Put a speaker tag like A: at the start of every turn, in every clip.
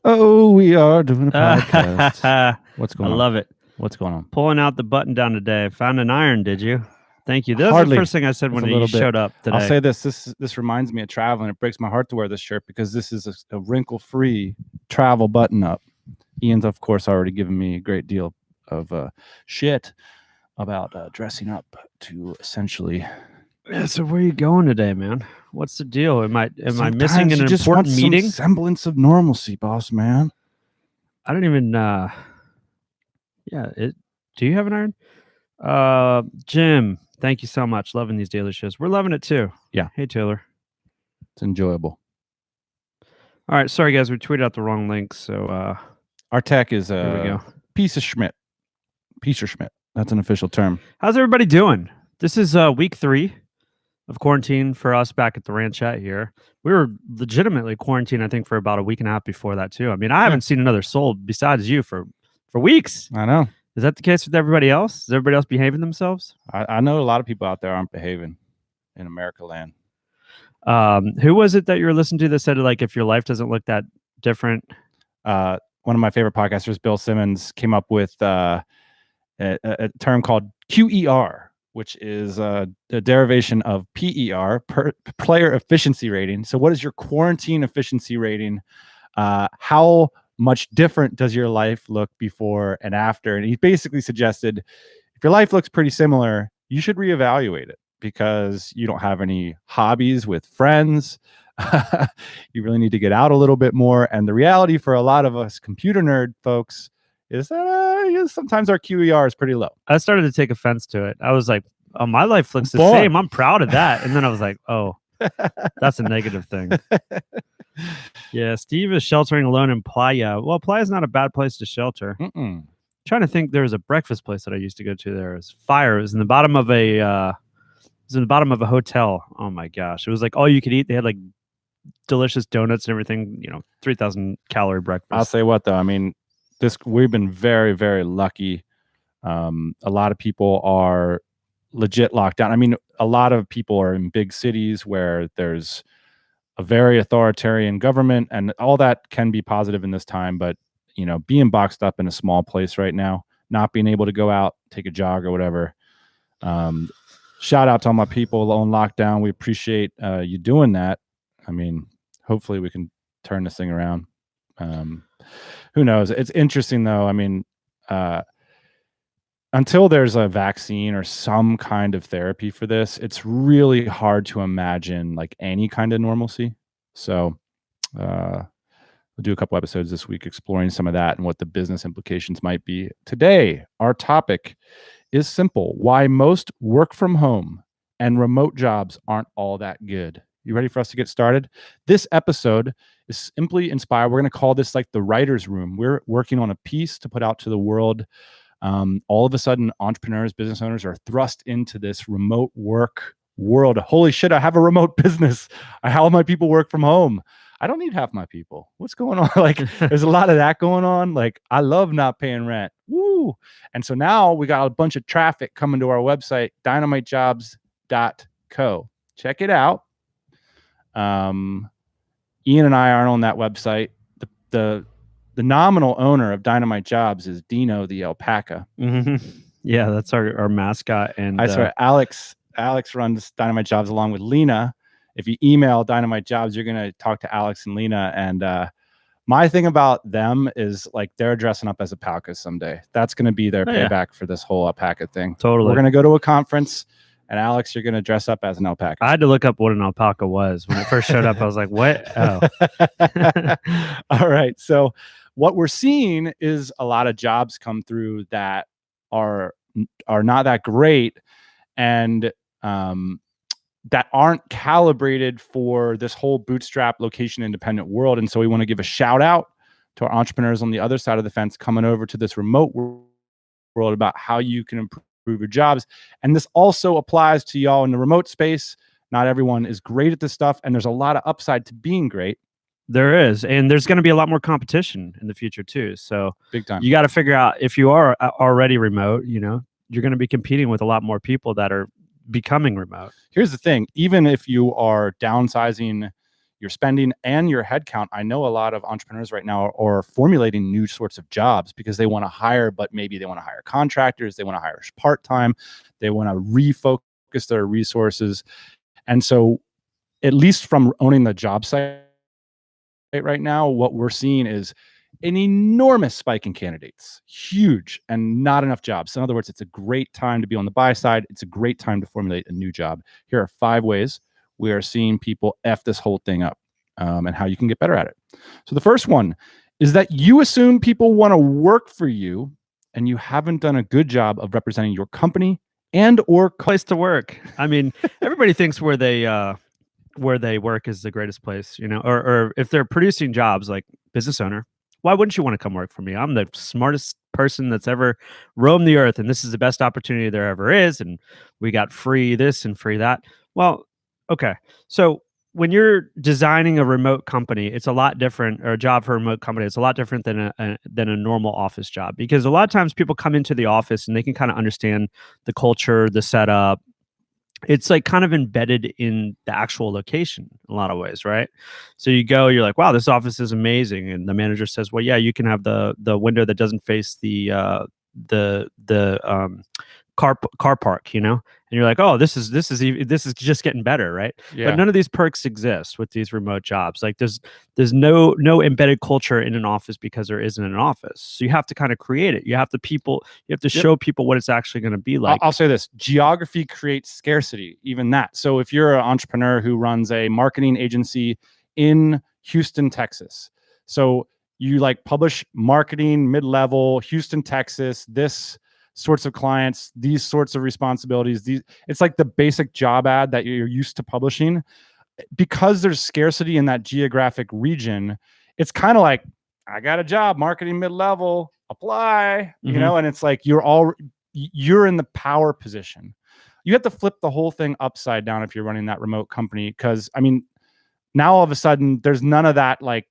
A: Oh, we are doing a podcast. What's
B: I
A: going on?
B: love it.
A: What's going on?
B: Pulling out the button down today. Found an iron, did you? Thank you. That was the
A: Hardly.
B: first thing I said
A: It's
B: when
A: a
B: you
A: little bit.
B: showed up today.
A: I'll say this reminds me of traveling. It breaks my heart to wear this shirt because this is a wrinkle-free travel button-up. Ian's, of course, already given me a great deal of shit about dressing up to essentially.
B: Yeah, so where are you going today, man? What's the deal? Am I
A: Sometimes
B: missing an
A: you just want
B: important meeting?
A: some semblance of normalcy, boss man.
B: I don't even. Do you have an iron? Jim, thank you so much. Loving these daily shows. We're loving it too.
A: Yeah.
B: Hey Taylor.
A: It's enjoyable.
B: All right, sorry guys, we tweeted out the wrong link. So
A: our tech is
B: here we go.
A: Piece of Schmidt. That's an official term.
B: How's everybody doing? This is week 3 of quarantine for us back at the ranch chat here. We were legitimately quarantined, I think, for about a week and a half before that too. I mean, I haven't seen another soul besides you for weeks.
A: I know.
B: Is that the case with everybody else? Is everybody else behaving themselves?
A: I know a lot of people out there aren't behaving in America land.
B: Who was it that you were listening to that said, like, if your life doesn't look that different?
A: One of my favorite podcasters, Bill Simmons, came up with a term called QER, which is a derivation of PER, player efficiency rating. So what is your quarantine efficiency rating? How much different does your life look before and after? And he basically suggested if your life looks pretty similar, you should reevaluate it because you don't have any hobbies with friends. You really need to get out a little bit more. And the reality for a lot of us computer nerd folks is that sometimes our QER is pretty low.
B: I started to take offense to it. I was like, oh, my life looks the same. I'm proud of that. And then I was like, oh, that's a negative thing. Yeah, Steve is sheltering alone in Playa. Well, Playa is not a bad place to shelter. Trying to think, there was a breakfast place that I used to go to there. It was fire. It was in the bottom of a hotel. Oh my gosh. It was like all you could eat. They had like delicious donuts and everything, 3,000 calorie breakfast.
A: I'll say what though. I mean, we've been very, very lucky. A lot of people are legit locked down. I mean, a lot of people are in big cities where there's a very authoritarian government, and all that can be positive in this time. But being boxed up in a small place right now, not being able to go out, take a jog or whatever. Shout out to all my people on lockdown. We appreciate you doing that. I mean, hopefully we can turn this thing around. Who knows? It's interesting though. I mean, until there's a vaccine or some kind of therapy for this, it's really hard to imagine like any kind of normalcy. So we'll do a couple episodes this week exploring some of that and what the business implications might be. Today, our topic is simple: why most work from home and remote jobs aren't all that good. You ready for us to get started? This episode is simply inspired. We're going to call this like the writer's room. We're working on a piece to put out to the world. All of a sudden, entrepreneurs, business owners are thrust into this remote work world. Holy shit, I have a remote business. How my people work from home. I don't need half my people. What's going on? Like, there's a lot of that going on. Like, I love not paying rent. Woo! And so now we got a bunch of traffic coming to our website, dynamitejobs.co. Check it out. Ian and I aren't on that website. The nominal owner of Dynamite Jobs is Dino the alpaca.
B: Mm-hmm. Yeah, that's our mascot. And
A: I swear, Alex runs Dynamite Jobs along with Lena. If you email Dynamite Jobs, you're going to talk to Alex and Lena. And my thing about them is like they're dressing up as alpacas someday. That's going to be their payback for this whole alpaca thing.
B: Totally.
A: We're going to go to a conference. And Alex, you're going to dress up as an alpaca.
B: I had to look up what an alpaca was. When it first showed up, I was like, what? Oh.
A: All right. So what we're seeing is a lot of jobs come through that are not that great and that aren't calibrated for this whole bootstrap location independent world. And so we want to give a shout out to our entrepreneurs on the other side of the fence coming over to this remote world about how you can improve your jobs. And this also applies to y'all in the remote space. Not everyone is great at this stuff, and there's a lot of upside to being great.
B: There is, and there's going to be a lot more competition in the future too. So
A: big time. You
B: got to figure out, if you are already remote, you're going to be competing with a lot more people that are becoming remote.
A: Here's the thing: even if you are downsizing your spending and your headcount. I know a lot of entrepreneurs right now are formulating new sorts of jobs because they want to hire, but maybe they want to hire contractors, they want to hire part-time, they want to refocus their resources. And so at least from owning the job site right now, what we're seeing is an enormous spike in candidates, huge, and not enough jobs. So in other words, it's a great time to be on the buy side. It's a great time to formulate a new job. Here are 5 ways we are seeing people F this whole thing up, and how you can get better at it. So the first one is that you assume people want to work for you, and you haven't done a good job of representing your company and or
B: place to work. I mean, everybody thinks where they work is the greatest place, you know, or if they're producing jobs like business owner, why wouldn't you want to come work for me? I'm the smartest person that's ever roamed the earth, and this is the best opportunity there ever is. And we got free this and free that. Well, okay. So when you're designing a remote company, it's a lot different, or a job for a remote company. It's a lot different than a normal office job, because a lot of times people come into the office and they can kind of understand the culture, the setup. It's like kind of embedded in the actual location in a lot of ways, right? So you go, you're like, wow, this office is amazing, and the manager says, well, yeah, you can have the window that doesn't face the car park, you know, and you're like, oh, this is just getting better, right?
A: Yeah.
B: But none of these perks exist with these remote jobs. Like there's no embedded culture in an office because there isn't an office. So you have to kind of create it. You have to show people what it's actually going to be like.
A: I'll say this: geography creates scarcity, even that. So if you're an entrepreneur who runs a marketing agency in Houston, Texas, so you like publish marketing mid-level, Houston, Texas, this sorts of clients, these sorts of responsibilities, it's like the basic job ad that you're used to publishing. Because there's scarcity in that geographic region, it's kind of like, I got a job, marketing mid-level, apply, you know, and it's like you're in the power position. You have to flip the whole thing upside down if you're running that remote company, because I mean, now all of a sudden there's none of that like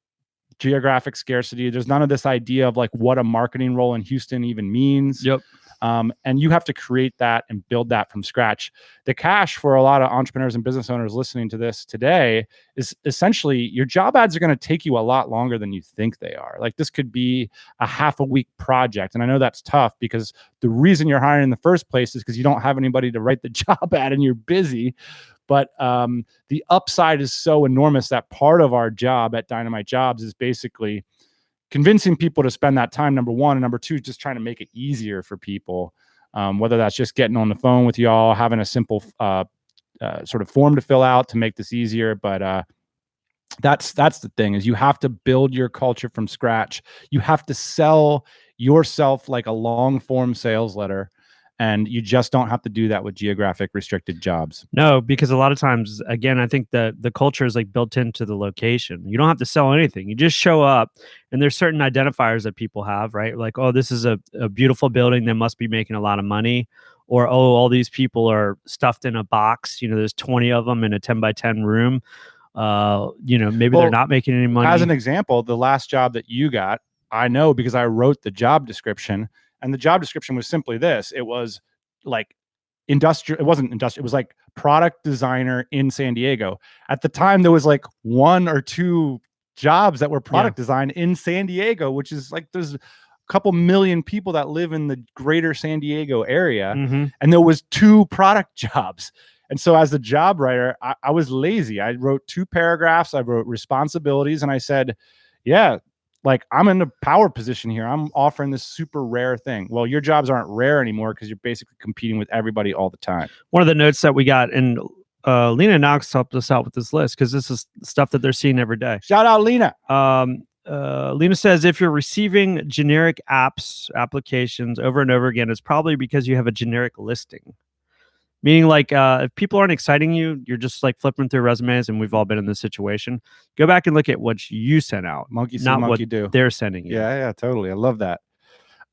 A: geographic scarcity. There's none of this idea of like what a marketing role in Houston even means.
B: Yep.
A: And you have to create that and build that from scratch. The cash for a lot of entrepreneurs and business owners listening to this today is essentially your job ads are going to take you a lot longer than you think they are. Like this could be a half a week project. And I know that's tough because the reason you're hiring in the first place is because you don't have anybody to write the job ad and you're busy. But the upside is so enormous that part of our job at Dynamite Jobs is basically convincing people to spend that time, number one, and number two, just trying to make it easier for people, whether that's just getting on the phone with y'all, having a simple sort of form to fill out to make this easier. But that's the thing, is you have to build your culture from scratch. You have to sell yourself like a long form sales letter. And you just don't have to do that with geographic restricted jobs.
B: No, because a lot of times, again, I think that the culture is like built into the location. You don't have to sell anything. You just show up, and there's certain identifiers that people have, right? Like, oh, this is a beautiful building that must be making a lot of money. Or, oh, all these people are stuffed in a box. You know, there's 20 of them in a 10 by 10 room. You know, maybe they're not making any money.
A: As an example, the last job that you got, I know because I wrote the job description. And the job description was simply this. It was like industrial. It wasn't industrial. It was like product designer in San Diego. At the time, there was like 1 or 2 jobs that were product design in San Diego, which is like there's a couple million people that live in the greater San Diego area. And there was 2 product jobs. And so as a job writer, I was lazy. I wrote 2 paragraphs. I wrote responsibilities, and I said, yeah, like I'm in a power position here. I'm offering this super rare thing. Well, your jobs aren't rare anymore because you're basically competing with everybody all the time.
B: One of the notes that we got, and Lena Knox helped us out with this list because this is stuff that they're seeing every day.
A: Shout out, Lena.
B: Lena says, if you're receiving generic applications over and over again, it's probably because you have a generic listing. Meaning, like, if people aren't exciting you, you're just like flipping through resumes, and we've all been in this situation. Go back and look at what you sent out,
A: monkey see,
B: not
A: monkey
B: what
A: do.
B: They're sending you.
A: Yeah, totally. I love that.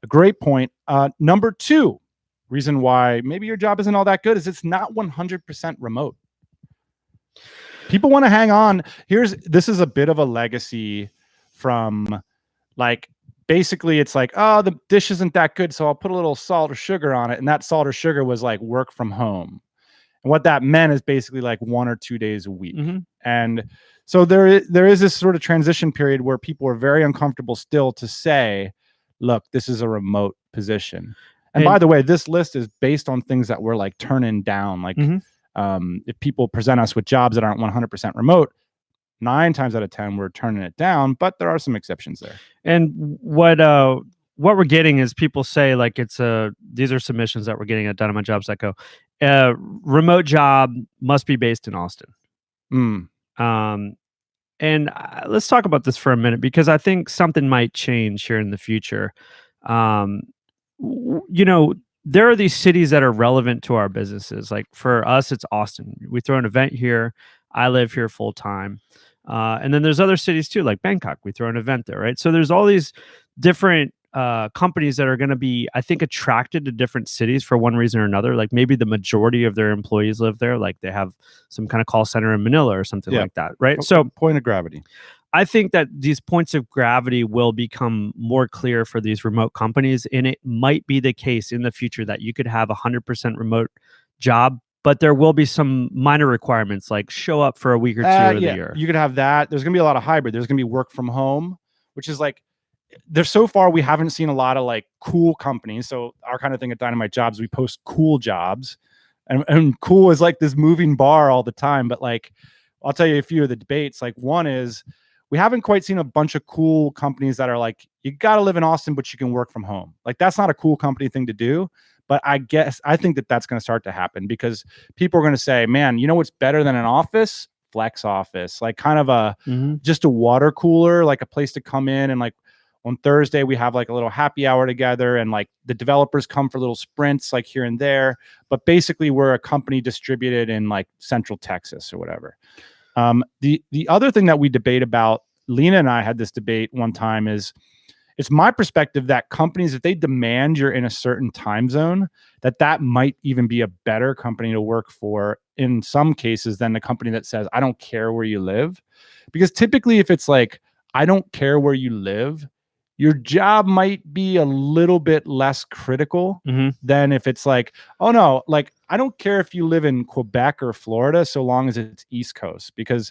A: A great point. Number 2, reason why maybe your job isn't all that good is it's not 100% remote. People want to hang on. This is a bit of a legacy from like, basically it's like, oh, the dish isn't that good, so I'll put a little salt or sugar on it. And that salt or sugar was like work from home. And what that meant is basically like 1 or 2 days a week.
B: Mm-hmm.
A: And so there is this sort of transition period where people are very uncomfortable still to say, look, this is a remote position. And by the way, this list is based on things that we're like turning down. Like if people present us with jobs that aren't 100% remote, 9 times out of 10 we're turning it down, but there are some exceptions there.
B: And what we're getting is people say like these are submissions that we're getting at Dynamite Jobs that go, remote job must be based in Austin. And let's talk about this for a minute, because I think something might change here in the future. You know, there are these cities that are relevant to our businesses. Like for us, it's Austin. We throw an event here. I live here full time. And then there's other cities too, like Bangkok. We throw an event there, right? So there's all these different companies that are going to be, I think, attracted to different cities for one reason or another. Like maybe the majority of their employees live there. Like they have some kind of call center in Manila or something like that, right?
A: Okay.
B: So
A: point of gravity.
B: I think that these points of gravity will become more clear for these remote companies, and it might be the case in the future that you could have 100% remote job, but there will be some minor requirements like show up for a week or two of the year.
A: You could have that. There's going to be a lot of hybrid. There's going to be work from home, which is like, there's so far we haven't seen a lot of like cool companies. So our kind of thing at Dynamite Jobs, we post cool jobs, and cool is like this moving bar all the time. But like, I'll tell you a few of the debates. Like one is, we haven't quite seen a bunch of cool companies that are like, you got to live in Austin, but you can work from home. Like that's not a cool company thing to do. But I think that that's going to start to happen, because people are going to say, man, you know what's better than an office? Flex office, like kind of a just a water cooler, like a place to come in. And like on Thursday, we have like a little happy hour together, and like the developers come for little sprints like here and there. But basically, we're a company distributed in like Central Texas or whatever. The other thing that we debate about, Lena and I had this debate one time, is it's my perspective that companies, if they demand you're in a certain time zone, that might even be a better company to work for in some cases than the company that says, I don't care where you live. Because typically if it's like, I don't care where you live, your job might be a little bit less critical than if it's like, oh no, like I don't care if you live in Quebec or Florida, so long as it's East Coast, because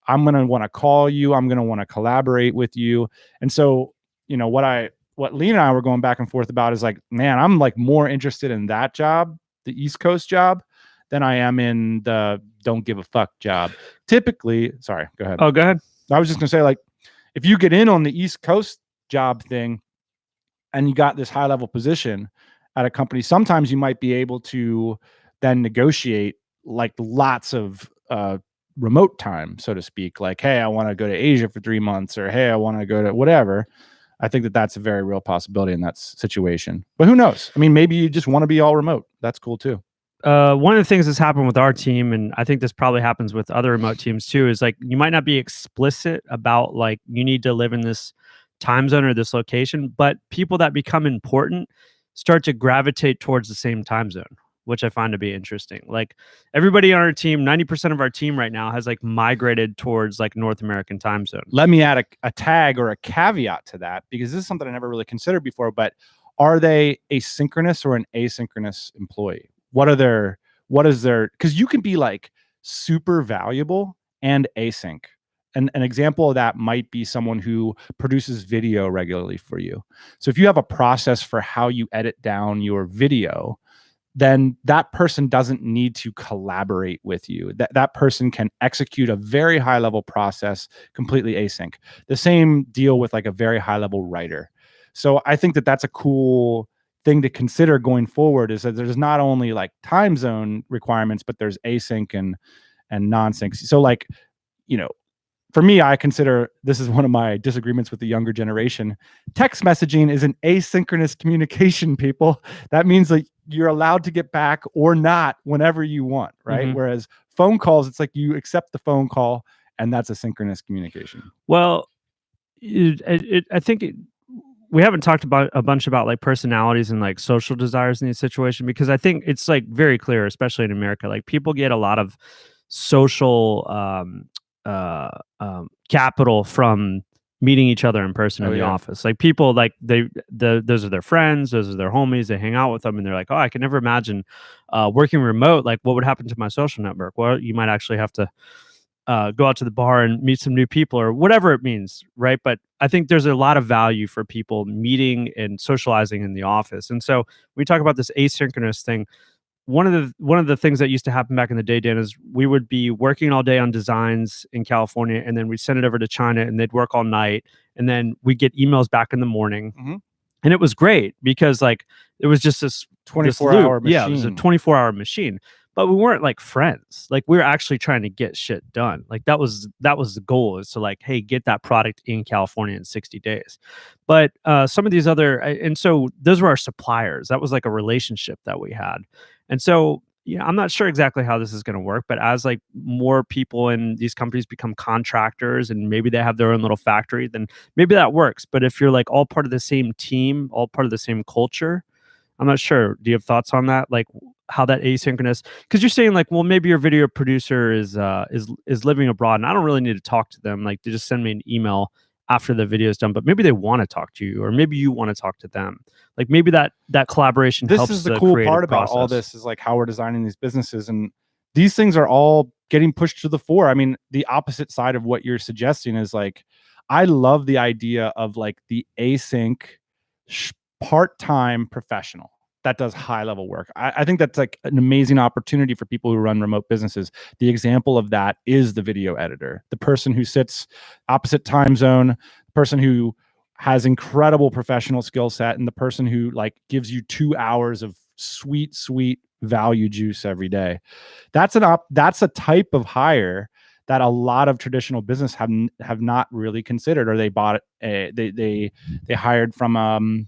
A: I'm going to want to call you. I'm going to want to collaborate with you. And so, you know, what Lee and I were going back and forth about is like, man, I'm like more interested in that job, the East Coast job, than I am in the don't give a fuck job. Typically, sorry, go ahead.
B: Oh, go ahead.
A: I was just going to say, like, if you get in on the East Coast job thing and you got this high level position at a company, sometimes you might be able to then negotiate like lots of remote time, so to speak. Like, hey, I want to go to Asia for 3 months, or hey, I want to go to whatever. I think that that's a very real possibility in that situation. But who knows? I mean, maybe you just want to be all remote. That's cool too.
B: One of the things that's happened with our team, and I think this probably happens with other remote teams too, is like you might not be explicit about like you need to live in this time zone or this location, but people that become important start to gravitate towards the same time zone, which I find to be interesting. Like everybody on our team, 90% of our team right now has like migrated towards like North American time zone. Let
A: me add a tag or a caveat to that, because this is something I never really considered before, but are they a synchronous or an asynchronous employee? What is their, because you can be like super valuable and async. And an example of that might be someone who produces video regularly for you. So if you have a process for how you edit down your video, then that person doesn't need to collaborate with you. That person can execute a very high level process completely async. The same deal with like a very high level writer. So I think that that's a cool thing to consider going forward, is that there's not only like time zone requirements, but there's async and non-sync. So like, you know, for me, I consider this is one of my disagreements with the younger generation. Text messaging is an asynchronous communication, people. That means like you're allowed to get back or not whenever you want, right? Whereas phone calls, it's like you accept the phone call and that's a synchronous communication.
B: Well, I think we haven't talked about a bunch about like personalities and like social desires in these situations, because I think it's like very clear, especially in America, like people get a lot of social capital from meeting each other in person
A: Oh,
B: in the
A: yeah.
B: office. Like people, like those are their friends, those are their homies. They hang out with them, and they're like, "Oh, I can never imagine working remote. Like, what would happen to my social network? Well, you might actually have to go out to the bar and meet some new people or whatever it means, right? But I think there's a lot of value for people meeting and socializing in the office. And so we talk about this asynchronous thing. One of the things that used to happen back in the day, Dan, is we would be working all day on designs in California, and then we'd send it over to China, and they'd work all night, and then we'd get emails back in the morning, and it was great because like it was just this
A: 24-hour
B: loop. Yeah, it was a
A: machine.
B: 24-hour machine. But we weren't like friends. Like we were actually trying to get shit done. Like that was the goal, is to like, hey, get that product in California in 60 days. But some of these other and so those were our suppliers. That was like a relationship that we had. And so yeah, I'm not sure exactly how this is going to work, but as like more people in these companies become contractors and maybe they have their own little factory, then maybe that works. But if you're like all part of the same team, all part of the same culture, I'm not sure. Do you have thoughts on that? Like how that asynchronous? Because you're saying like, well, maybe your video producer is living abroad, and I don't really need to talk to them. Like, they just send me an email after the video is done. But maybe they want to talk to you, or maybe you want to talk to them. Like maybe that collaboration
A: This
B: helps
A: is the
B: the
A: cool
B: creative
A: part about all
B: process.
A: this, is like how we're designing these businesses, and these things are all getting pushed to the fore. I mean, the opposite side of what you're suggesting is like, I love the idea of like the async part-time professional that does high level work. I think that's like an amazing opportunity for people who run remote businesses. The example of that is the video editor, the person who sits opposite time zone, the person who has incredible professional skill set, and the person who like gives you 2 hours of sweet value juice every day. That's a type of hire that a lot of traditional business have not really considered, or they bought it. They hired from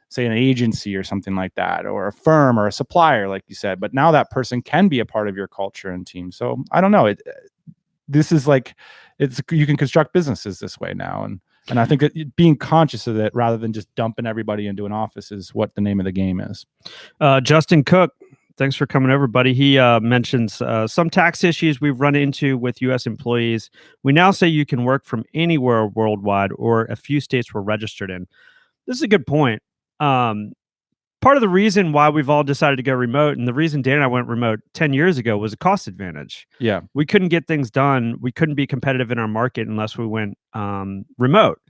A: say an agency or something like that, or a firm or a supplier, like you said. But now that person can be a part of your culture and team. So I don't know. This is like, you can construct businesses this way now, and I think that being conscious of it rather than just dumping everybody into an office is what the name of the game is.
B: Justin Cook, thanks for coming over, buddy. He mentions some tax issues we've run into with U.S. employees. We now say you can work from anywhere worldwide, or a few states we're registered in. This is a good point. Part of the reason why we've all decided to go remote, and the reason Dan and I went remote 10 years ago, was a cost advantage.
A: Yeah.
B: We couldn't get things done. We couldn't be competitive in our market unless we went remote.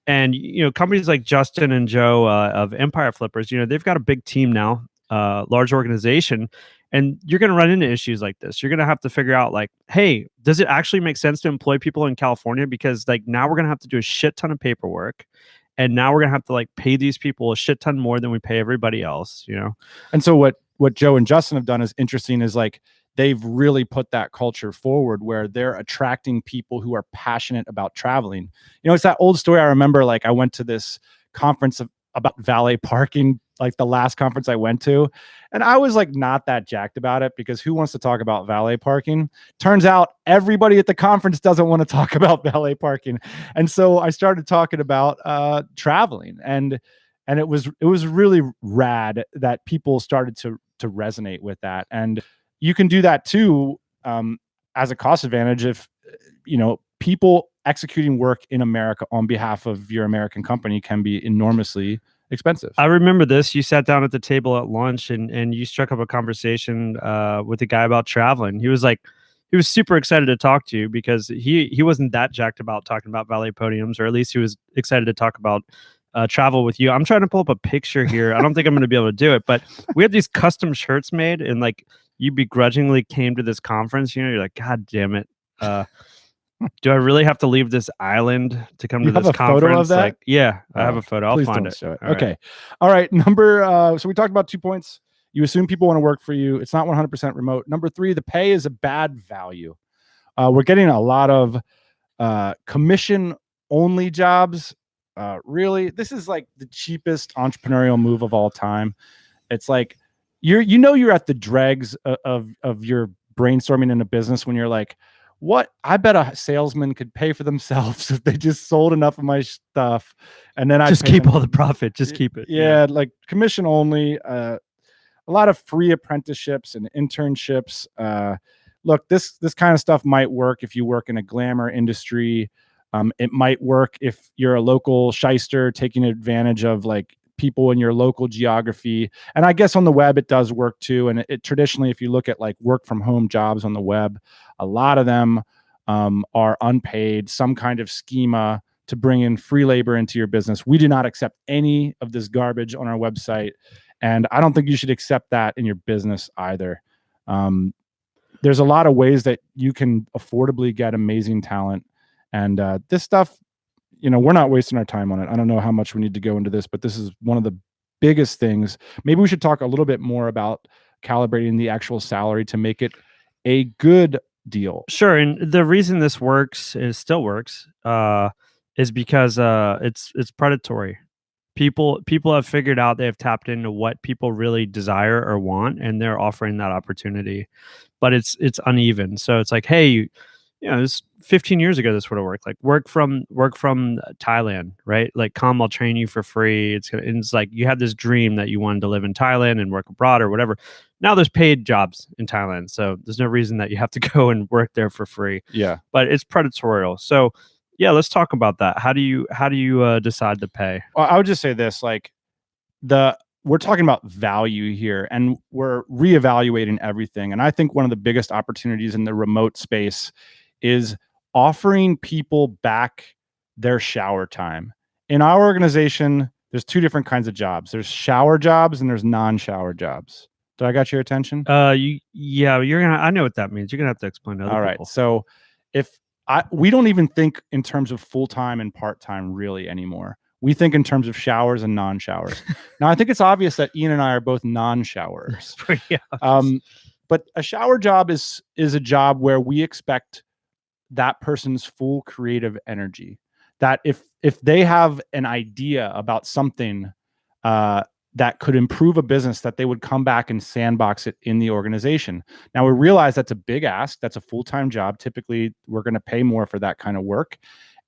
B: And, companies like Justin and Joe of Empire Flippers, they've got a big team now, large organization, and you're going to run into issues like this. You're going to have to figure out like, hey, does it actually make sense to employ people in California? Because like now we're going to have to do a shit ton of paperwork. And now we're gonna have to like pay these people a shit ton more than we pay everybody else,
A: And so what Joe and Justin have done is interesting, is like they've really put that culture forward where they're attracting people who are passionate about traveling. It's that old story. I remember like I went to this conference about valet parking, like the last conference I went to, and I was like not that jacked about it, because who wants to talk about valet parking? Turns out everybody at the conference doesn't want to talk about valet parking. And so I started talking about traveling, and it was really rad that people started to resonate with that. And you can do that too, as a cost advantage, if people executing work in America on behalf of your American company can be enormously expensive.
B: I remember this. You sat down at the table at lunch, and you struck up a conversation with a guy about traveling. He was super excited to talk to you, because he wasn't that jacked about talking about valet podiums, or at least he was excited to talk about travel with you. I'm trying to pull up a picture here. I don't think I'm going to be able to do it, but we had these custom shirts made, and like you begrudgingly came to this conference. You're like, God damn it. Do I really have to leave this island to come to this conference?
A: Photo of that?
B: Like, yeah, I have a photo. I'll find it.
A: Show it.
B: All
A: Okay.
B: Right.
A: All right. So we talked about 2 points. You assume people want to work for you. It's not 100% remote. Number 3, the pay is a bad value. We're getting a lot of commission only jobs. Really, this is like the cheapest entrepreneurial move of all time. It's like you're at the dregs of your brainstorming in a business when you're like, what? I bet a salesman could pay for themselves if they just sold enough of my stuff, and then I
B: just keep all the profit. Just keep it.
A: Yeah, like commission only. A lot of free apprenticeships and internships. Look, this kind of stuff might work if you work in a glamour industry. It might work if you're a local shyster taking advantage of like people in your local geography. And I guess on the web, it does work too. And it traditionally, if you look at like work from home jobs on the web, a lot of them are unpaid, some kind of schema to bring in free labor into your business. We do not accept any of this garbage on our website. And I don't think you should accept that in your business either. There's a lot of ways that you can affordably get amazing talent. And this stuff, we're not wasting our time on it. I don't know how much we need to go into this, but this is one of the biggest things. Maybe we should talk a little bit more about calibrating the actual salary to make it a good deal.
B: Sure. And the reason this still works, is because it's predatory. People have figured out, they have tapped into what people really desire or want, and they're offering that opportunity. But it's uneven. So it's like, hey, this 15 years ago, this would have worked. Like work from Thailand, right? Like, come, I'll train you for free. It's like you had this dream that you wanted to live in Thailand and work abroad or whatever. Now there's paid jobs in Thailand, so there's no reason that you have to go and work there for free.
A: Yeah,
B: but it's predatory. So yeah, let's talk about that. How do you decide to pay?
A: Well, I would just say this, like we're talking about value here, and we're reevaluating everything. And I think one of the biggest opportunities in the remote space is offering people back their shower time. In our organization, there's two different kinds of jobs. There's shower jobs and there's non-shower jobs. Did I got your attention?
B: I know what that means. You're gonna have to explain to other people.
A: All right. So we don't even think in terms of full-time and part-time really anymore. We think in terms of showers and non-showers. Now, I think it's obvious that Ian and I are both non-showers. But a shower job is a job where we expect that person's full creative energy. That if they have an idea about something that could improve a business, that they would come back and sandbox it in the organization. Now, we realize that's a big ask. That's a full-time job. Typically, we're going to pay more for that kind of work,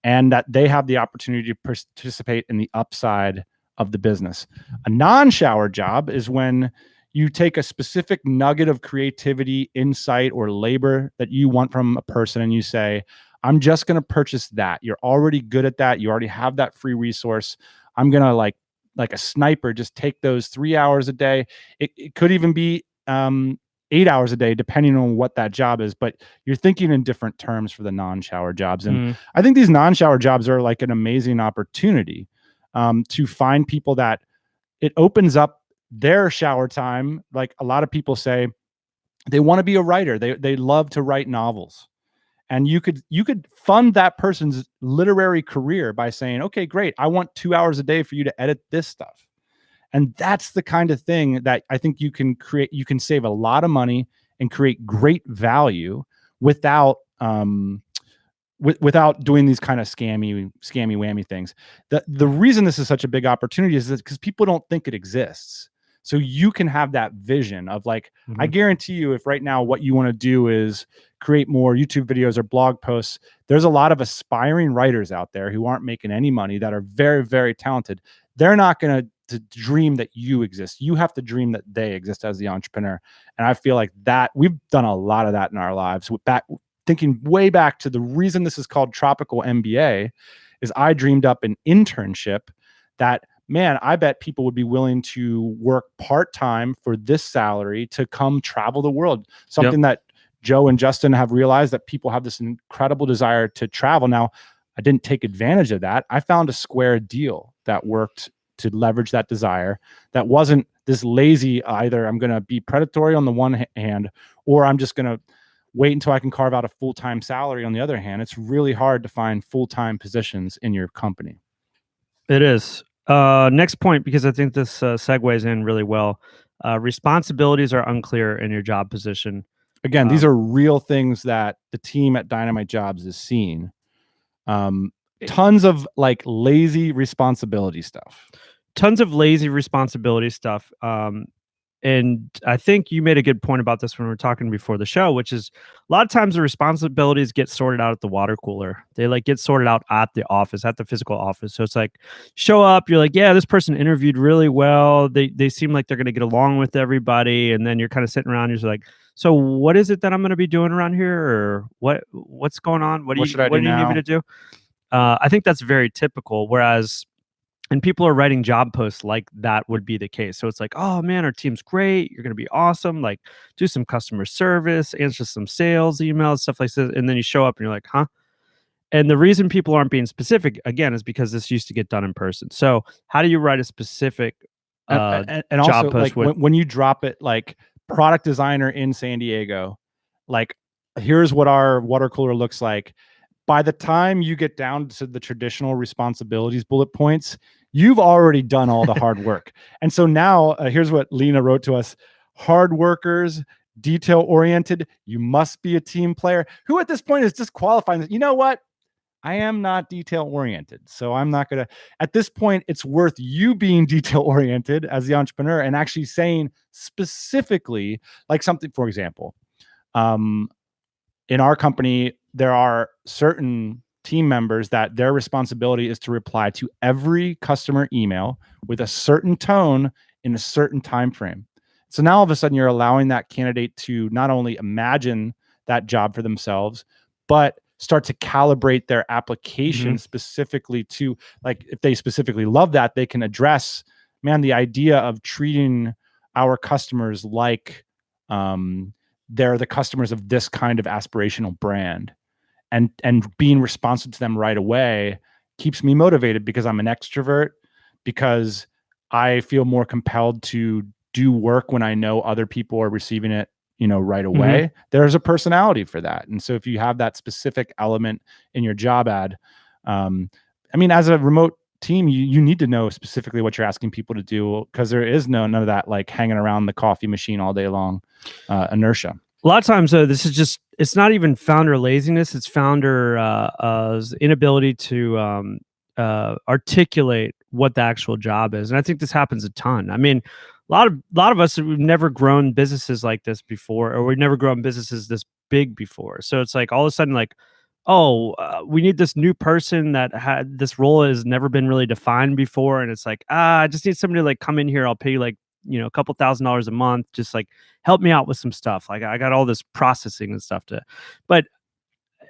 A: and that they have the opportunity to participate in the upside of the business. A non-shower job is when you take a specific nugget of creativity, insight, or labor that you want from a person, and you say, I'm just going to purchase that. You're already good at that. You already have that free resource. I'm going to like a sniper, just take those 3 hours a day. It could even be 8 hours a day, depending on what that job is. But you're thinking in different terms for the non-shower jobs. And I think these non-shower jobs are like an amazing opportunity to find people that it opens up their shower time. Like a lot of people say they want to be a writer. They love to write novels. And you could fund that person's literary career by saying, okay, great, I want 2 hours a day for you to edit this stuff. And that's the kind of thing that I think you can create. You can save a lot of money and create great value without without doing these kind of scammy whammy things. The reason this is such a big opportunity is because people don't think it exists. So you can have that vision of like, I guarantee you, if right now what you want to do is create more YouTube videos or blog posts, there's a lot of aspiring writers out there who aren't making any money that are very, very talented. They're not going to dream that you exist. You have to dream that they exist as the entrepreneur. And I feel like that we've done a lot of that in our lives. Thinking way back to the reason this is called Tropical MBA is I dreamed up an internship that, man, I bet people would be willing to work part-time for this salary to come travel the world. Something that Joe and Justin have realized, that people have this incredible desire to travel. Now, I didn't take advantage of that. I found a square deal that worked to leverage that desire. That wasn't this lazy, either I'm going to be predatory on the one hand, or I'm just going to wait until I can carve out a full-time salary on the other hand. It's really hard to find full-time positions in your company.
B: It is. Next point, because I think this segues in really well. Responsibilities are unclear in your job position.
A: Again, these are real things that the team at Dynamite Jobs is seeing. Tons of like lazy responsibility stuff. And I think you made a good point about this when we were talking before the show, which is a lot of times the responsibilities get sorted out at the water cooler. They like get sorted out at the office, at the physical office. So it's like, show up, you're like, yeah, this person interviewed really well. They seem like they're going to get along with everybody. And then you're kind of sitting around, you're like, so what is it that I'm going to be doing around here? Or what's going on? What do you need me to do?
B: I think that's very typical. Whereas, and people are writing job posts like that would be the case. So it's like, oh man, our team's great. You're going to be awesome. Like, do some customer service, answer some sales emails, stuff like this. And then you show up and you're like, huh? And the reason people aren't being specific, again, is because this used to get done in person. So how do you write a specific
A: and
B: job
A: also,
B: post
A: like, when you drop it, like, product designer in San Diego, like, here's what our water cooler looks like. By the time you get down to the traditional responsibilities bullet points, you've already done all the hard work. And so now, here's what Lena wrote to us: hard workers, detail oriented, you must be a team player. Who at this point is disqualifying? You know what? I am not detail oriented. So I'm not going to, at this point, it's worth you being detail oriented as the entrepreneur and actually saying specifically, like, something, for example, in our company, there are certain team members that their responsibility is to reply to every customer email with a certain tone in a certain time frame. So now all of a sudden you're allowing that candidate to not only imagine that job for themselves, but start to calibrate their application specifically to, like, if they specifically love that, they can address, man, the idea of treating our customers like they're the customers of this kind of aspirational brand, and being responsive to them right away keeps me motivated because I'm an extrovert, because I feel more compelled to do work when I know other people are receiving it, right away. There's a personality for that. And so if you have that specific element in your job ad, I mean, as a remote team, you need to know specifically what you're asking people to do, because there is none of that, like, hanging around the coffee machine all day long inertia.
B: A lot of times, though, this is just, it's not even founder laziness. It's founder inability to articulate what the actual job is. And I think this happens a ton. I mean, a lot of us, we've never grown businesses like this before, or we've never grown businesses this big before. So it's like all of a sudden, like, oh, we need this new person that had this role has never been really defined before. And it's like, I just need somebody to, like, come in here. I'll pay you, like, a couple $1,000s a month. Just, like, help me out with some stuff. Like, I got all this processing and stuff but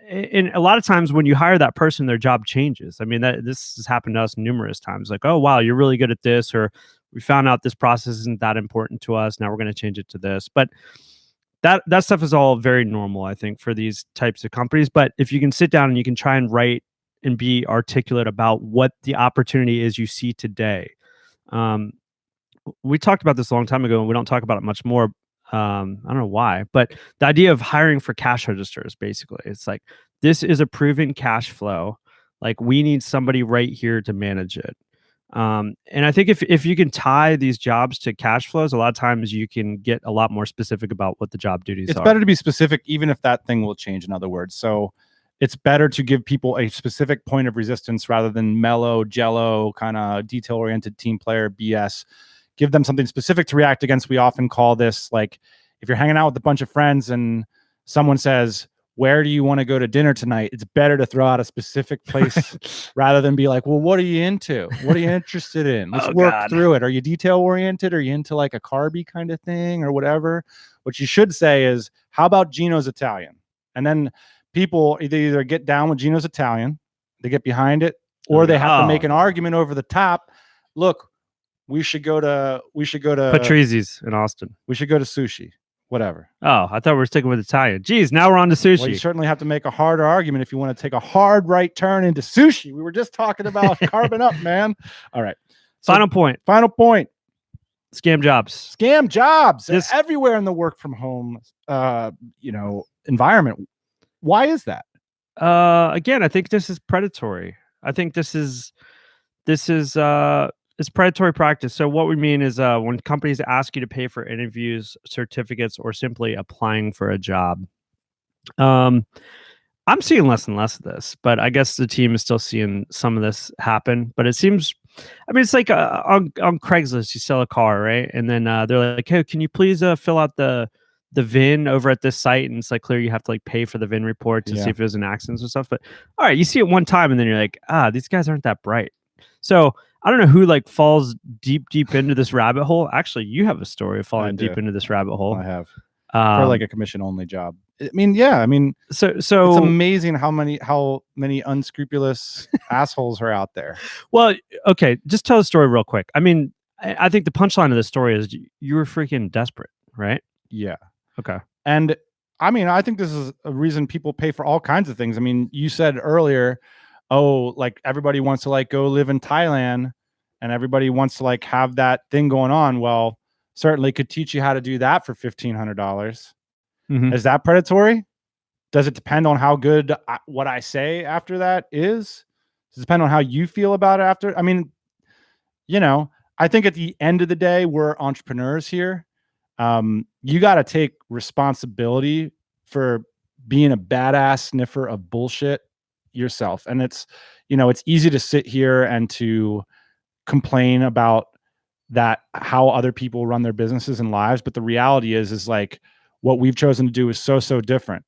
B: in a lot of times when you hire that person, their job changes. I mean, this has happened to us numerous times. Like, oh, wow, you're really good at this, or we found out this process isn't that important to us. Now we're going to change it to this. But that stuff is all very normal, I think, for these types of companies. But if you can sit down and you can try and write and be articulate about what the opportunity is you see today. We talked about this a long time ago, and we don't talk about it much more. I don't know why, but the idea of hiring for cash registers, basically, it's like, this is a proven cash flow. Like, we need somebody right here to manage it. And I think if you can tie these jobs to cash flows, a lot of times you can get a lot more specific about what the job duties are.
A: It's better to be specific, even if that thing will change, in other words. So it's better to give people a specific point of resistance rather than mellow, jello, kind of detail-oriented team player BS. Give them something specific to react against. We often call this, like, if you're hanging out with a bunch of friends and someone says, where do you want to go to dinner tonight? It's better to throw out a specific place rather than be like, well, what are you into? What are you interested in? Let's work through it. Are you detail oriented? Are you into, like, a carby kind of thing or whatever? What you should say is, how about Gino's Italian? And then people either get down with Gino's Italian, they get behind it, or they have to make an argument over the top. Look, we should go to
B: Patrizzi's in Austin.
A: We should go to sushi, whatever.
B: Oh, I thought we were sticking with Italian. Geez, now we're on to sushi.
A: Well, you certainly have to make a harder argument if you want to take a hard right turn into sushi. We were just talking about carbon up, man. All right.
B: So, final point. Scam jobs.
A: Scam jobs. Everywhere in the work from home, environment. Why is that?
B: Again, I think this is predatory. I think this is it's predatory practice. So what we mean is when companies ask you to pay for interviews, certificates, or simply applying for a job. I'm seeing less and less of this, but I guess the team is still seeing some of this happen. But it seems, I mean, it's like on Craigslist, you sell a car, right? And then they're like, hey, can you please fill out the VIN over at this site? And it's like, clear, you have to, like, pay for the VIN report to see if there's an accident or stuff. But all right, you see it one time and then you're like, these guys aren't that bright. So I don't know who, like, falls deep into this rabbit hole. Actually, you have a story of falling deep into this rabbit hole.
A: I have. For, like, a commission only job. I mean, yeah, I mean,
B: So
A: it's amazing how many unscrupulous assholes are out there.
B: Well, okay, just tell the story real quick. I mean, I think the punchline of the story is you were freaking desperate, right?
A: Yeah.
B: Okay.
A: And I mean, I think this is a reason people pay for all kinds of things. I mean, you said earlier, oh, like everybody wants to like go live in Thailand and everybody wants to like have that thing going on. Well, certainly could teach you how to do that for $1,500.
B: Mhm.
A: Is that predatory? Does it depend on how good what I say after that is? Does it depend on how you feel about it after? I mean, you know, I think at the end of the day, we're entrepreneurs here. You got to take responsibility for being a badass sniffer of bullshit yourself. And it's, you know, it's easy to sit here and to complain about that, how other people run their businesses and lives. But the reality is like what we've chosen to do is so different.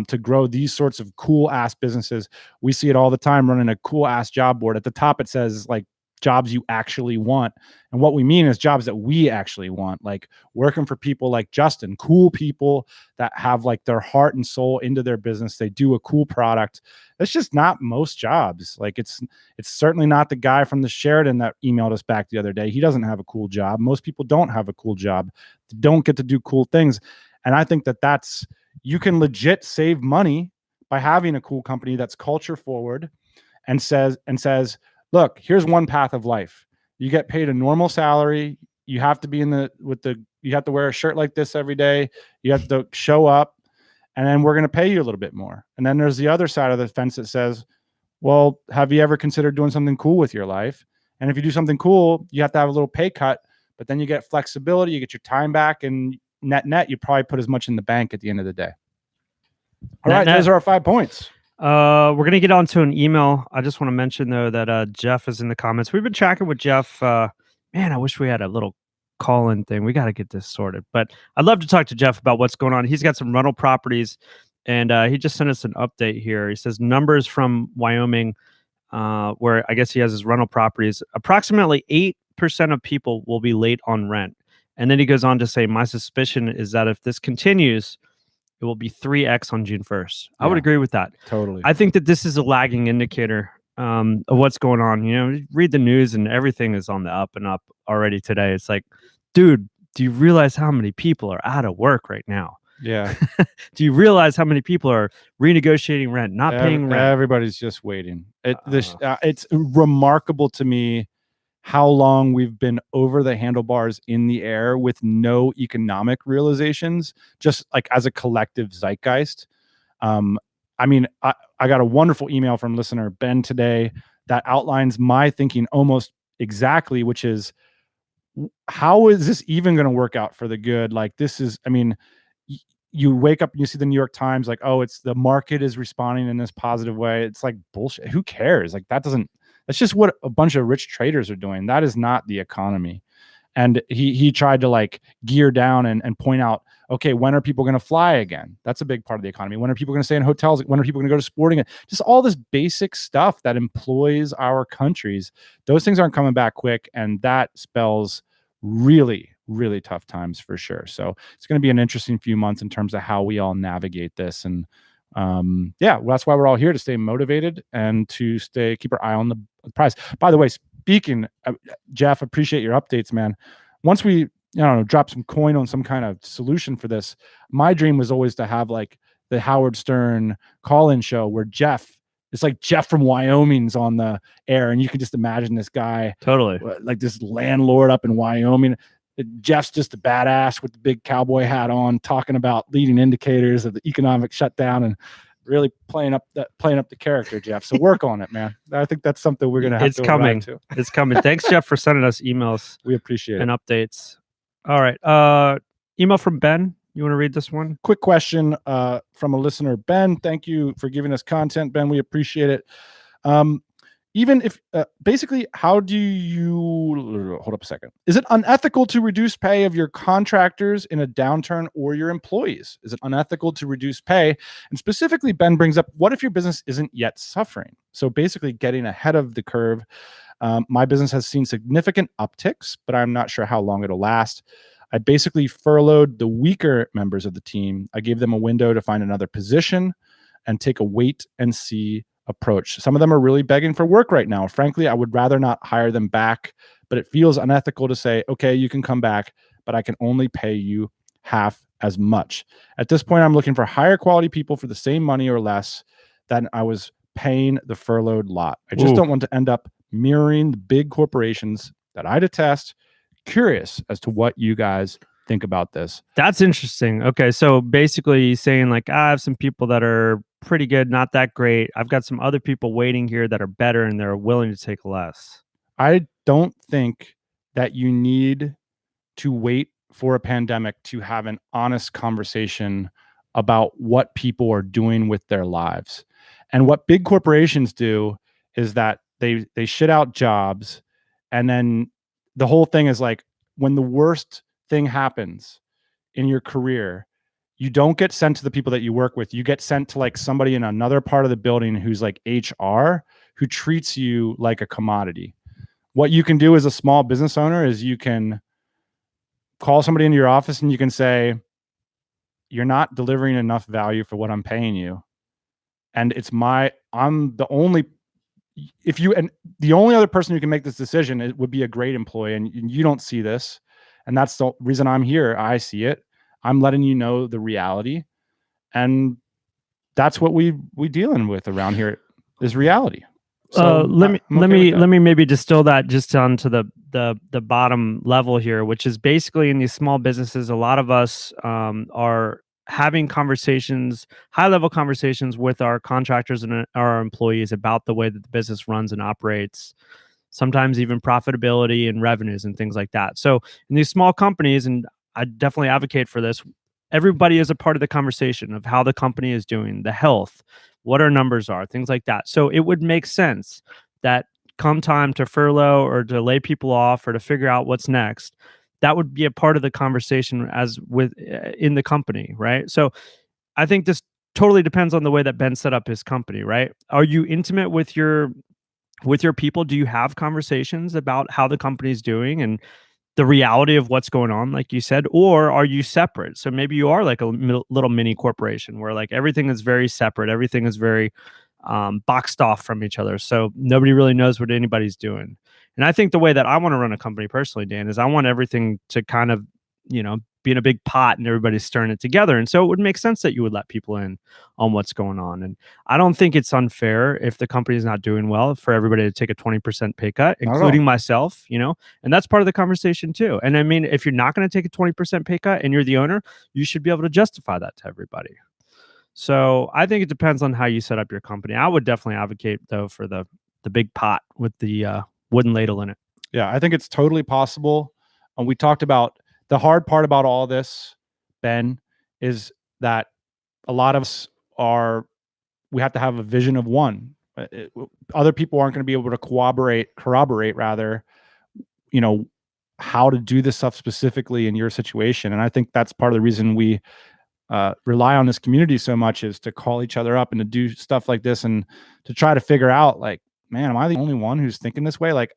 A: To grow these sorts of cool ass businesses. We see it all the time running a cool ass job board. At the top, it says like jobs you actually want. And what we mean is jobs that we actually want, like working for people like Justin, cool people that have like their heart and soul into their business. They do a cool product. That's just not most jobs. Like it's certainly not the guy from the Sheridan that emailed us back the other day. He doesn't have a cool job. Most people don't have a cool job. They don't get to do cool things. And I think that you can legit save money by having a cool company that's culture forward and says, look, here's one path of life. You get paid a normal salary. You have to be you have to wear a shirt like this every day. You have to show up, and then we're going to pay you a little bit more. And then there's the other side of the fence that says, well, have you ever considered doing something cool with your life? And if you do something cool, you have to have a little pay cut, but then you get flexibility, you get your time back, and net, you probably put as much in the bank at the end of the day. All right, those are our 5 points.
B: We're going to get on to an email. I just want to mention, though, that Jeff is in the comments. We've been tracking with Jeff. Man, I wish we had a little call-in thing. We got to get this sorted. But I'd love to talk to Jeff about what's going on. He's got some rental properties, and he just sent us an update here. He says numbers from Wyoming, where I guess he has his rental properties. Approximately 8% of people will be late on rent. And then he goes on to say, my suspicion is that if this continues, it will be 3x on June 1st. I would agree with that.
A: Totally.
B: I think that this is a lagging indicator of what's going on. You know, read the news and everything is on the up and up already today. It's like, dude, do you realize how many people are out of work right now?
A: Yeah.
B: Do you realize how many people are renegotiating rent, not paying rent?
A: Everybody's just waiting. It's remarkable to me how long we've been over the handlebars in the air with no economic realizations, just like as a collective zeitgeist. I mean, I got a wonderful email from listener Ben today that outlines my thinking almost exactly, which is, how is this even going to work out for the good? Like this is, I mean, you wake up and you see the New York Times, like, oh, it's the market is responding in this positive way. It's like bullshit. Who cares? Like that's just what a bunch of rich traders are doing. That is not the economy. And he tried to like gear down and point out, okay, when are people going to fly again? That's a big part of the economy. When are people going to stay in hotels? When are people going to go to sporting? Just all this basic stuff that employs our countries. Those things aren't coming back quick. And that spells really, really tough times for sure. So it's going to be an interesting few months in terms of how we all navigate this. And yeah, well, that's why we're all here, to stay motivated and to keep our eye on the prize. By the way, speaking, Jeff, appreciate your updates, man. Once we, drop some coin on some kind of solution for this, my dream was always to have like the Howard Stern call-in show where it's like Jeff from Wyoming's on the air, and you can just imagine this guy,
B: totally,
A: like this landlord up in Wyoming. Jeff's just a badass with the big cowboy hat on, talking about leading indicators of the economic shutdown and really playing up the character, Jeff. So work on it, man. I think that's something we're gonna have to arrive to.
B: It's coming. Thanks, Jeff, for sending us emails.
A: We appreciate
B: and updates. All right. Email from Ben. You want to read this one?
A: Quick question from a listener, Ben. Thank you for giving us content, Ben. We appreciate it. Even if basically, how do you hold up a second? Is it unethical to reduce pay of your contractors in a downturn or your employees? Is it unethical to reduce pay? And specifically, Ben brings up, what if your business isn't yet suffering? So basically getting ahead of the curve. My business has seen significant upticks, but I'm not sure how long it'll last. I basically furloughed the weaker members of the team. I gave them a window to find another position and take a wait and see approach. Some of them are really begging for work right now. Frankly, I would rather not hire them back, but it feels unethical to say, okay, you can come back, but I can only pay you half as much. At this point, I'm looking for higher quality people for the same money or less than I was paying the furloughed lot. I just don't want to end up mirroring the big corporations that I detest. Curious as to what you guys think about this.
B: That's interesting. Okay, so basically saying like, I have some people that are pretty good, not that great. I've got some other people waiting here that are better and they're willing to take less.
A: I don't think that you need to wait for a pandemic to have an honest conversation about what people are doing with their lives. And what big corporations do is that they shit out jobs, and then the whole thing is like, when the worst thing happens in your career, you don't get sent to the people that you work with. You get sent to like somebody in another part of the building who's like HR, who treats you like a commodity. What you can do as a small business owner is you can call somebody into your office and you can say, you're not delivering enough value for what I'm paying you. And I'm the only, and the only other person who can make this decision, it would be a great employee, and you don't see this. And that's the reason I'm here. I see it. I'm letting you know the reality. And that's what we dealing with around here is reality. So
B: let me maybe distill that just down to the bottom level here, which is basically in these small businesses, a lot of us are having conversations, high level conversations with our contractors and our employees about the way that the business runs and operates, sometimes even profitability and revenues and things like that. So in these small companies, and I definitely advocate for this, everybody is a part of the conversation of how the company is doing, the health, what our numbers are, things like that. So it would make sense that come time to furlough or to lay people off or to figure out what's next, that would be a part of the conversation as with in the company, right? So I think this totally depends on the way that Ben set up his company, right? Are you intimate with your people? Do you have conversations about how the company's doing and the reality of what's going on, like you said, or are you separate? So maybe you are like a little mini corporation where like everything is very separate, everything is very boxed off from each other, so nobody really knows what anybody's doing. And I think the way that I want to run a company personally, Dan, is I want everything to kind of, be in a big pot and everybody's stirring it together. And so it would make sense that you would let people in on what's going on. And I don't think it's unfair if the company is not doing well for everybody to take a 20% pay cut, including myself, and that's part of the conversation too. And I mean, if you're not going to take a 20% pay cut and you're the owner, you should be able to justify that to everybody. So I think it depends on how you set up your company. I would definitely advocate though for the big pot with the wooden ladle in it.
A: Yeah, I think it's totally possible. We talked about the hard part about all this, Ben, is that a lot of us we have to have a vision of one. Other people aren't going to be able to corroborate rather, how to do this stuff specifically in your situation. And I think that's part of the reason we rely on this community so much, is to call each other up and to do stuff like this and to try to figure out like, man, am I the only one who's thinking this way? Like,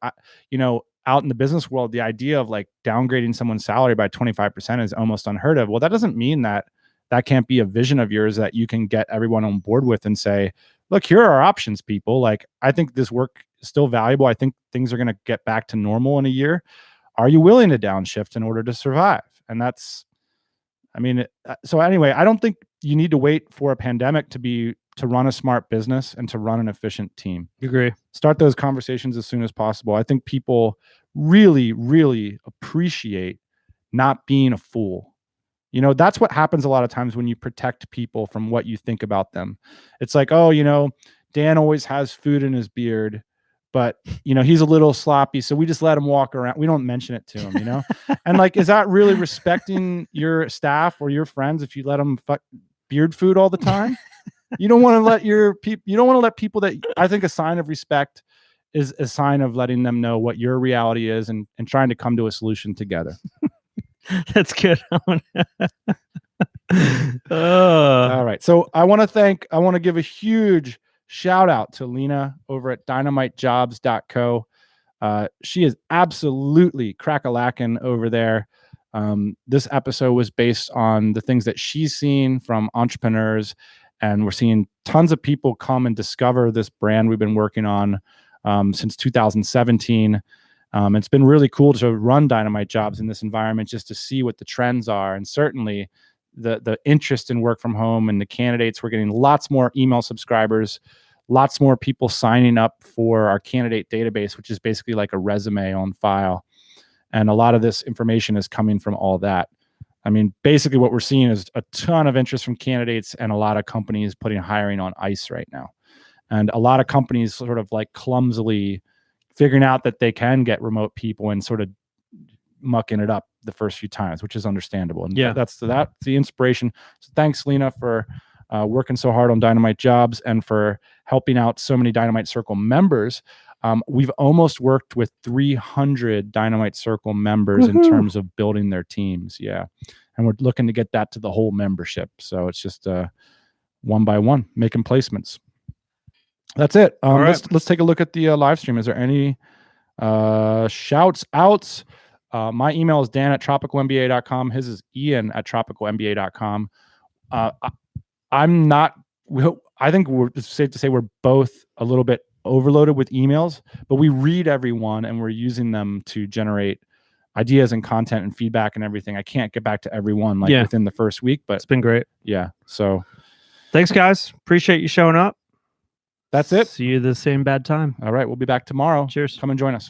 A: out in the business world, the idea of like downgrading someone's salary by 25% is almost unheard of. Well, that doesn't mean that can't be a vision of yours that you can get everyone on board with and say, look, here are our options, people. Like, I think this work is still valuable. I think things are going to get back to normal in a year. Are you willing to downshift in order to survive? And so anyway, I don't think you need to wait for a pandemic to run a smart business and to run an efficient team.
B: Agree.
A: Start those conversations as soon as possible. I think people really, really appreciate not being a fool. That's what happens a lot of times when you protect people from what you think about them. It's like, oh, Dan always has food in his beard, but he's a little sloppy, so we just let him walk around. We don't mention it to him, And like, is that really respecting your staff or your friends if you let them fuck beard food all the time? You don't want to let people that, I think a sign of respect is a sign of letting them know what your reality is and trying to come to a solution together.
B: That's good.
A: All right. So I want to give a huge shout out to Lena over at dynamitejobs.co. She is absolutely crack-a-lackin' over there. This episode was based on the things that she's seen from entrepreneurs, and we're seeing tons of people come and discover this brand we've been working on since 2017. It's been really cool to run Dynamite Jobs in this environment just to see what the trends are. And certainly the interest in work from home and the candidates, we're getting lots more email subscribers, lots more people signing up for our candidate database, which is basically like a resume on file. And a lot of this information is coming from all that. I mean, basically what we're seeing is a ton of interest from candidates and a lot of companies putting hiring on ice right now. And a lot of companies sort of like clumsily figuring out that they can get remote people and sort of mucking it up the first few times, which is understandable. And that's the inspiration. So thanks, Lena, for working so hard on Dynamite Jobs and for helping out so many Dynamite Circle members. We've almost worked with 300 Dynamite Circle members in terms of building their teams. Yeah. And we're looking to get that to the whole membership. So it's just one by one, making placements. That's it. Let's take a look at the live stream. Is there any shouts outs? My email is dan@tropicalmba.com. His is ian@tropicalmba.com. I think it's safe to say we're both a little bit overloaded with emails, but we read everyone and we're using them to generate ideas and content and feedback and everything. I can't get back to everyone within the first week, but
B: it's been great.
A: Yeah. So
B: thanks, guys. Appreciate you showing up.
A: That's it.
B: See you the same bad time.
A: All right. We'll be back tomorrow.
B: Cheers.
A: Come and join us.